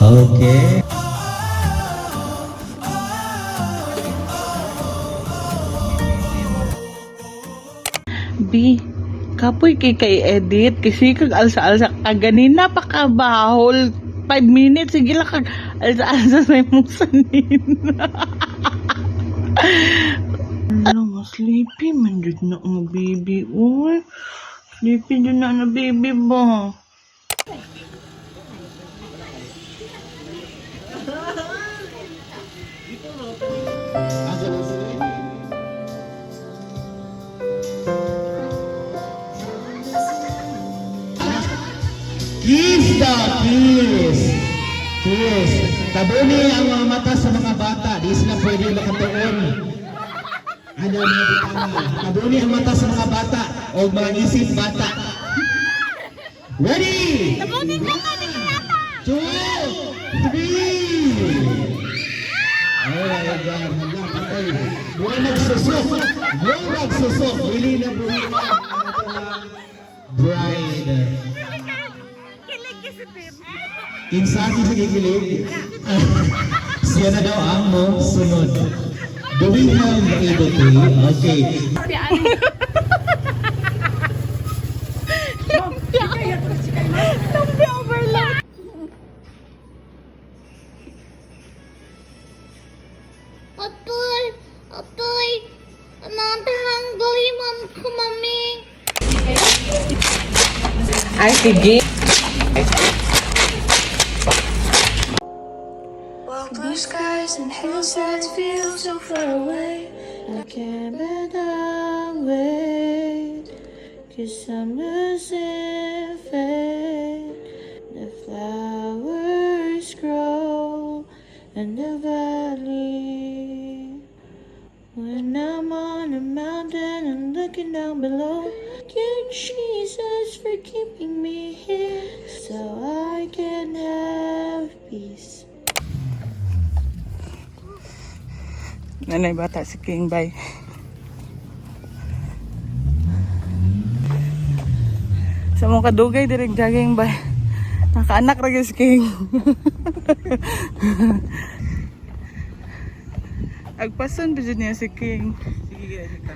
Okay. B, kapoy kay edit kasi kag alsa-alsa ka ganina pa ka bahol 5 minutes sige lang kag alsa-alsa sa imong sanin. Ano mo sleepy man jud na ang baby oy. Sleepy jud na ang baby ba. Kiss the kiss. Kiss. Tabuni ang mga mata sa mga bata. Di sila pwede makatuon. Ano mga bitana? Tabuni ang mata sa mga bata o mga isip bata. Ready? Tabuni ang mata ni Kata. 2, 3. Oh my God. Hanggang patay. Buwan nagsusok. Buwan nagsusok. Bili na buwan na. Bride. Kilig kasi Pim. Insati sa kikilig. Siya na daw ang mo sunod. Do we have able to? Okay. Tumbi overload. Atoy, atoy. Nantahan gawin mom ko, mami. Ay sige. Well, blue skies and hillsides feel so far away. I can't let them wait. 'Cause I'm losing faith. The flowers grow in the valley. When I'm on a mountain and looking down below, thank you, Jesus, for keeping me here so I can have peace. Nanay bata si King Bay. Sa mong kadugay direk jogging bay. Nakaanak ra gyud si King. Agpason ba niya si King? Sige ka.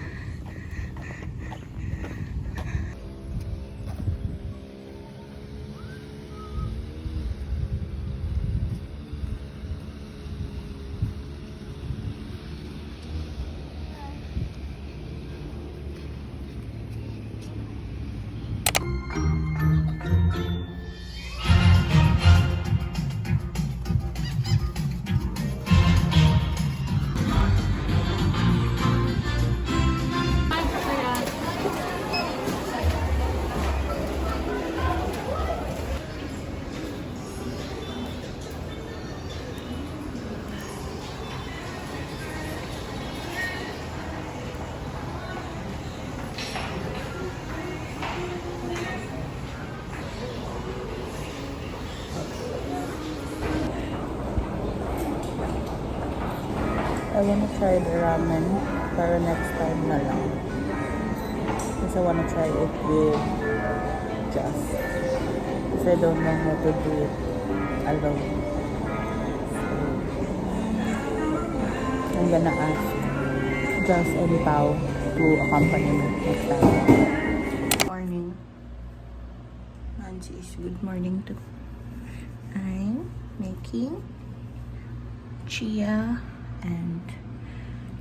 I wanna try the ramen para next time na lang. Because I wanna try it with Just. Because I don't know how to do it alone. So, I'm gonna ask Just and Pao to accompany me next time. Morning. Nancy's good morning too. I'm making chia and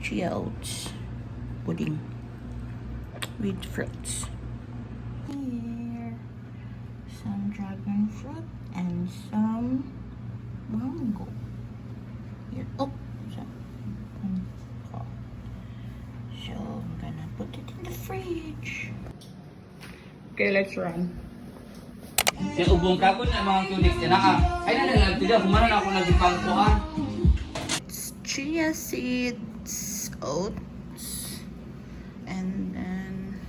chia oats pudding with fruits. Here, some dragon fruit and some mango. Here, oh, so I'm gonna put it in the fridge. Okay, let's run. Kaya ubong ka ko na mga tulik na ka. Ay na lang tidak kumana na ako nagipangkuan. Chia seeds, oats, and then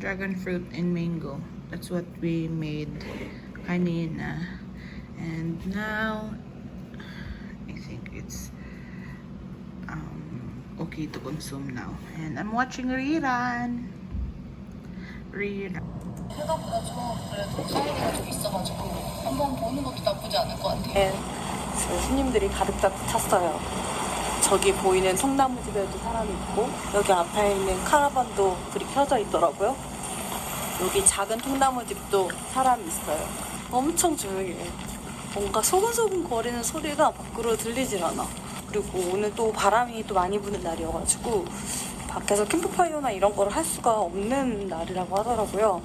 dragon fruit and mango. That's what we made kanina. And now I think it's okay to consume now. And I'm watching a rerun. Rira. 생각보다 좀 그래도 사이즈가 좀 있어가지고 한번 보는 것도 나쁘지 않을 것 같아요. 손님들이 가득 찼어요. 저기 보이는 통나무집에도 사람이 있고 여기 앞에 있는 카라반도 불이 켜져 있더라고요. 여기 작은 통나무집도 사람이 있어요. 엄청 조용해요. 뭔가 소근소근 거리는 소리가 밖으로 들리질 않아. 그리고 오늘 또 바람이 또 많이 부는 날이어가지고 밖에서 캠프파이어나 이런 걸 할 수가 없는 날이라고 하더라고요.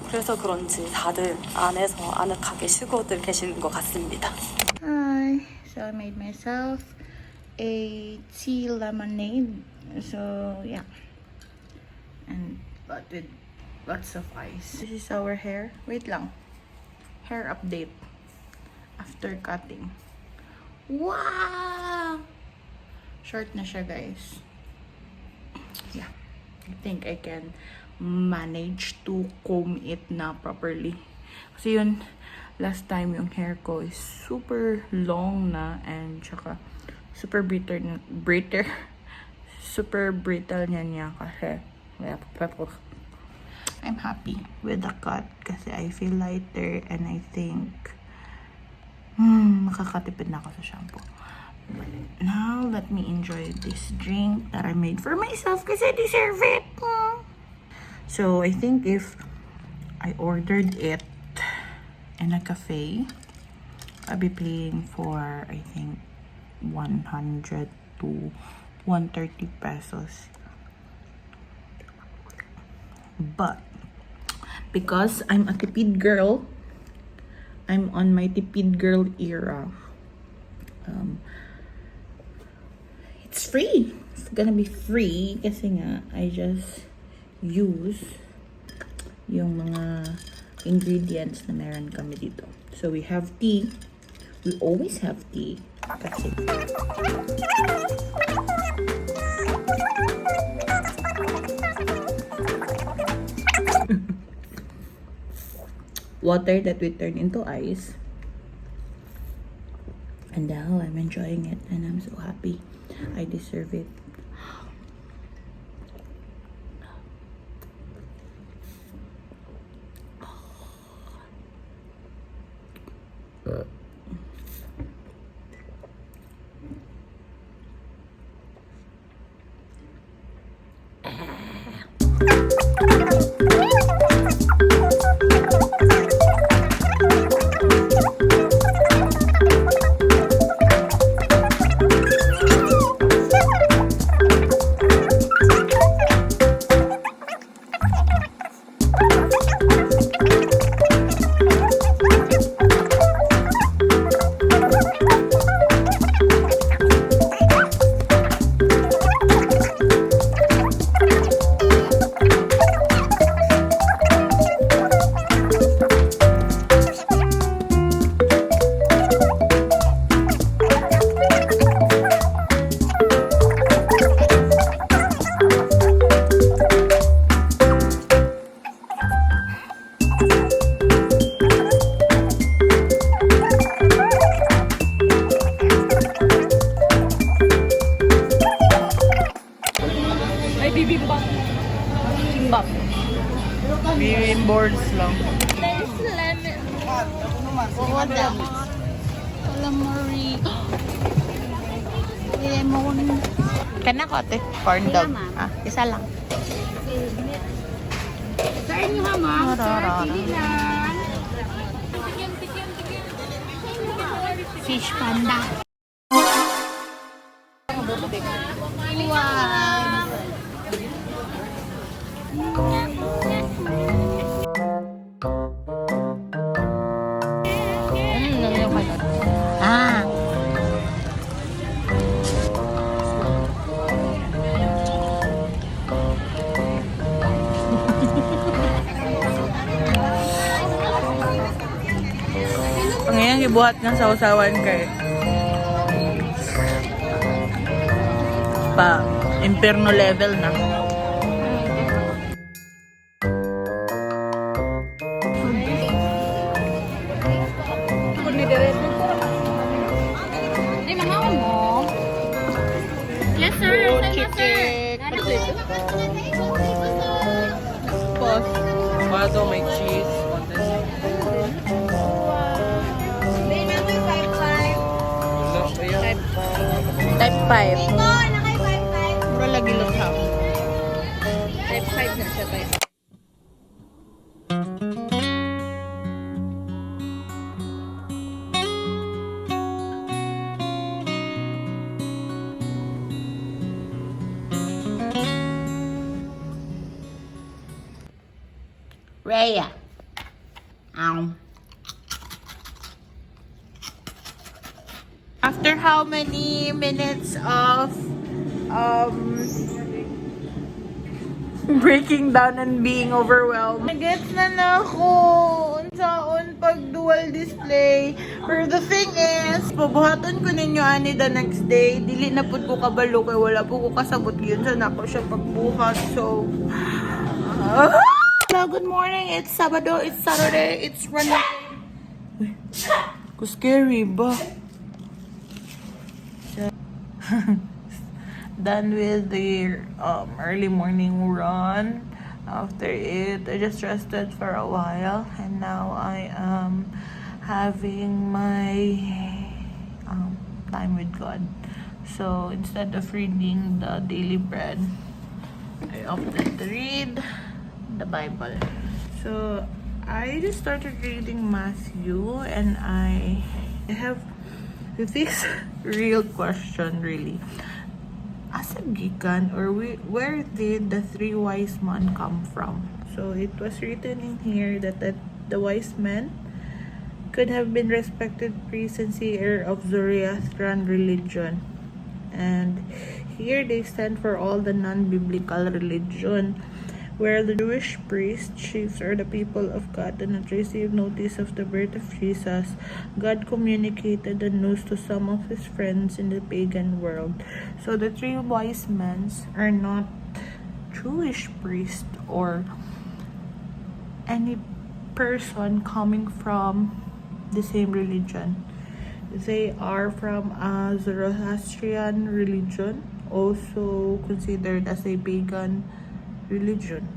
그래서 그런지 다들 안에서 아늑하게 쉬고들 계시는 것 같습니다. Hi, so I made myself a tea lemonade. So yeah, and but with lots of ice. This is our hair. Wait lang. Hair update after cutting. Wow! Short na siya, guys. Yeah. I think I can manage to comb it na properly. Kasi yun, last time yung hair ko is super long na and tsaka super super brittle niya kasi I'm happy with the cut kasi I feel lighter and I think makakatipid na ako sa shampoo. But now, let me enjoy this drink that I made for myself because I deserve it. So, I think if I ordered it in a cafe, I'll be paying for, I think, 100 to 130 pesos. But, because I'm a tipid girl, I'm on my tipid girl era. It's free. It's gonna be free kasi nga I just use yung mga ingredients na meron kami dito. So we have tea. We always have tea kasi water that we turn into ice. And now I'm enjoying it and I'm so happy. I deserve it. Boards lang. There's lemon. Wala. Calamari. Lemon. Kana ko ate, corn dog. Ah, isa lang. Sa inyo ha, ma'am. Pili lang. Fish panda. Wow. Ah. Ngayon ibuhat ng sausawan kay pa imperno level na. Yes, sir. Chicken. Pause. avocado, may cheese. Type 5. Mura lagi lutang. Type 5 na siya tayo. Rhea. After how many minutes of breaking down and being overwhelmed? Gets na ako unsaon pag dual display. Pero the thing is, pabuhaton ko ninyo ani the next day. Dili na pud ko kabalo kay wala po ko kasabot yun sa nako siya pagbuhat. So hello, good morning. It's Sabado, it's Saturday, it's Monday. Ko scary ba? Done with the early morning run. After it, I just rested for a while, and now I am having my time with God. So instead of reading the daily bread, I opted to read the Bible. So I just started reading Matthew, and I have this real question, really. Asa gikan, or where did the three wise men come from? So it was written in here that the wise men could have been respected priests and seers of Zoroastrian religion, and here they stand for all the non-biblical religion, where the Jewish priests, chiefs, or the people of God did not receive notice of the birth of Jesus. God communicated the news to some of his friends in the pagan world. So the three wise men are not Jewish priests or any person coming from the same religion. They are from a Zoroastrian religion, also considered as a pagan religion.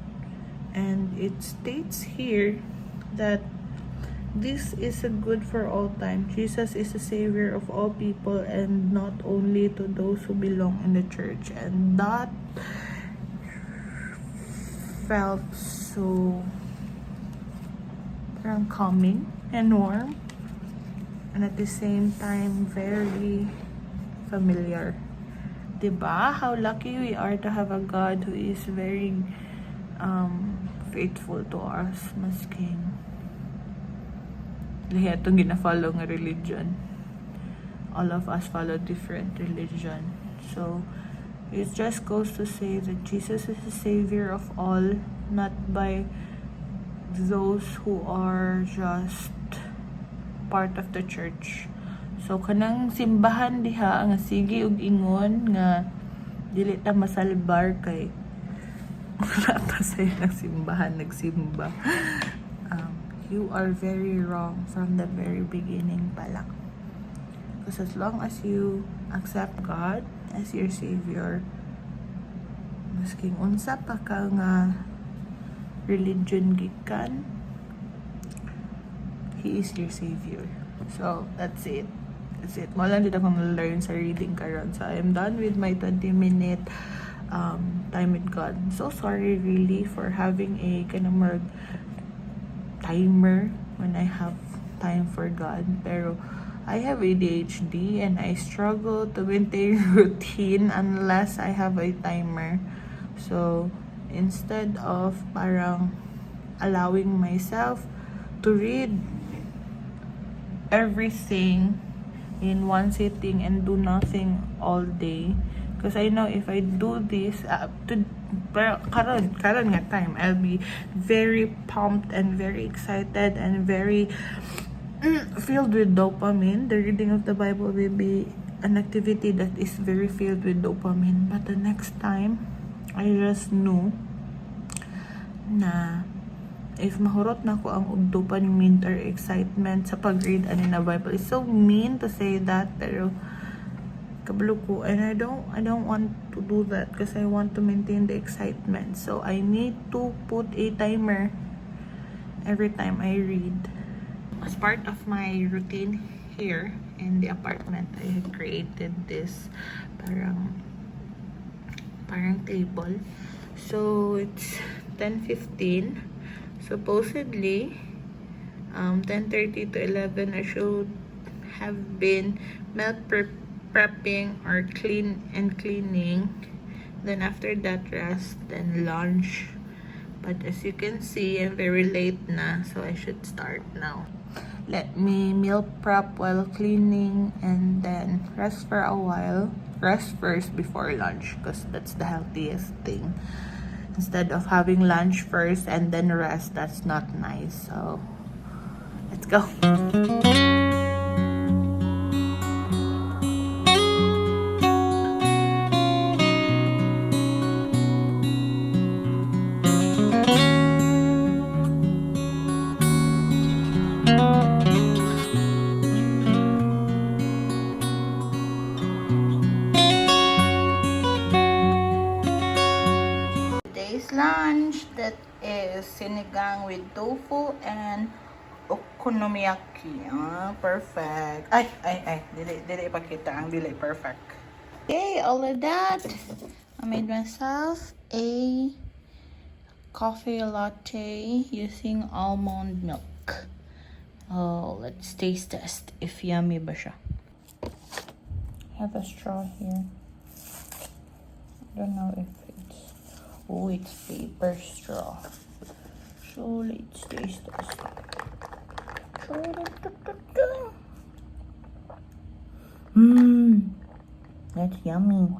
And it states here that this is a good for all time. Jesus is a savior of all people, and not only to those who belong in the church. And that felt so calming and warm, and at the same time very familiar. Diba? How lucky we are to have a God who is very faithful to us, masking lahat itong gina-follow ng religion. All of us follow different religion. So it just goes to say that Jesus is the savior of all, not by those who are just part of the church. So kanang simbahan diha nga sige ug ingon nga dili ta masalbar kay wala ta sa simbahan nagsimba. You are very wrong from the very beginning pa lang. Because as long as you accept God as your savior, masking unsa pa ka nga religion gikan, he is your savior. So that's it. That's it. Mo lang dito akong learn sa reading karon. So I'm done with my 20-minute time with God. I'm so sorry really for having a kind of timer when I have time for God. Pero I have ADHD and I struggle to maintain routine unless I have a timer. So instead of parang allowing myself to read everything in one sitting and do nothing all day, because I know if I do this karon nga time, I'll be very pumped and very excited and very filled with dopamine. The reading of the Bible will be an activity that is very filled with dopamine. But the next time, I just knew na if mahurot na ko ang dopamine or excitement sa pag-read ani na Bible. It's so mean to say that, pero kabalo ko, and I don't want to do that because I want to maintain the excitement. So I need to put a timer every time I read. As part of my routine here in the apartment, I had created this parang table. So it's 10:15. Supposedly 10:30 to 11 I should have been milk prepping or cleaning. Then after that, rest, then lunch. But as you can see, I'm very late na, so I should start now. Let me meal prep while cleaning and then rest for a while. Rest first before lunch because that's the healthiest thing. Instead of having lunch first and then rest, that's not nice. So let's go. Today's lunch, that is sinigang with tofu and okonomiyaki. Perfect. Ay. Dili ipakita ang dili perfect. Okay, all of that. I made myself a coffee latte using almond milk. Oh, let's taste test if yummy ba siya. I have a straw here. I don't know if it's... Oh, it's paper straw. So let's taste this. That's yummy.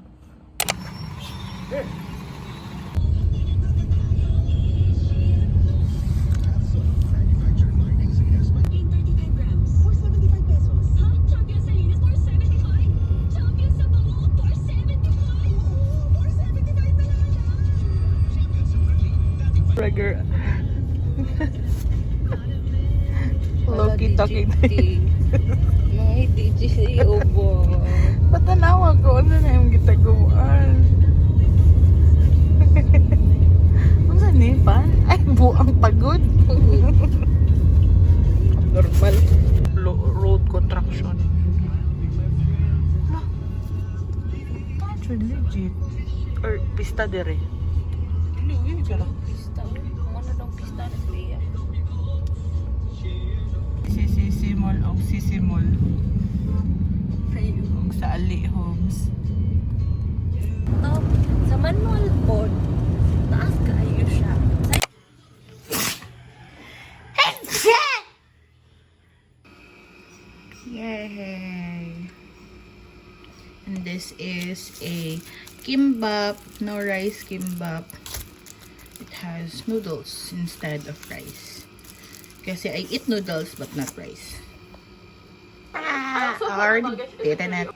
Regular. Loki talking. May DGC ubo. Patanawa ko, ano na yung gitagawan? Ano sa nipan? Ay, buang pagod. Normal. Road contraction. Actually, legit. Or pista dire. Pista. Ano daw pista na siya? Sisimol o sisimol. Og sa Ali Homes. Sa manual board, taas kayo siya. Yay! And this is a kimbap, no rice kimbap. It has noodles instead of rice. Kasi I eat noodles but not rice. I already eaten it.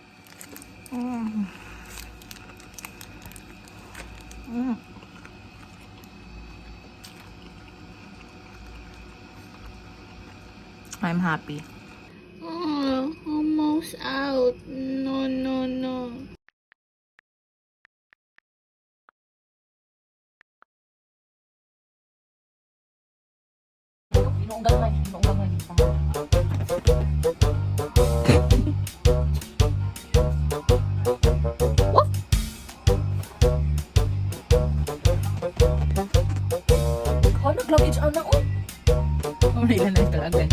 I'm happy. Almost out. No. Inuunggan lagi. Ano, luggage ang naon? Oh, nailan na talaga.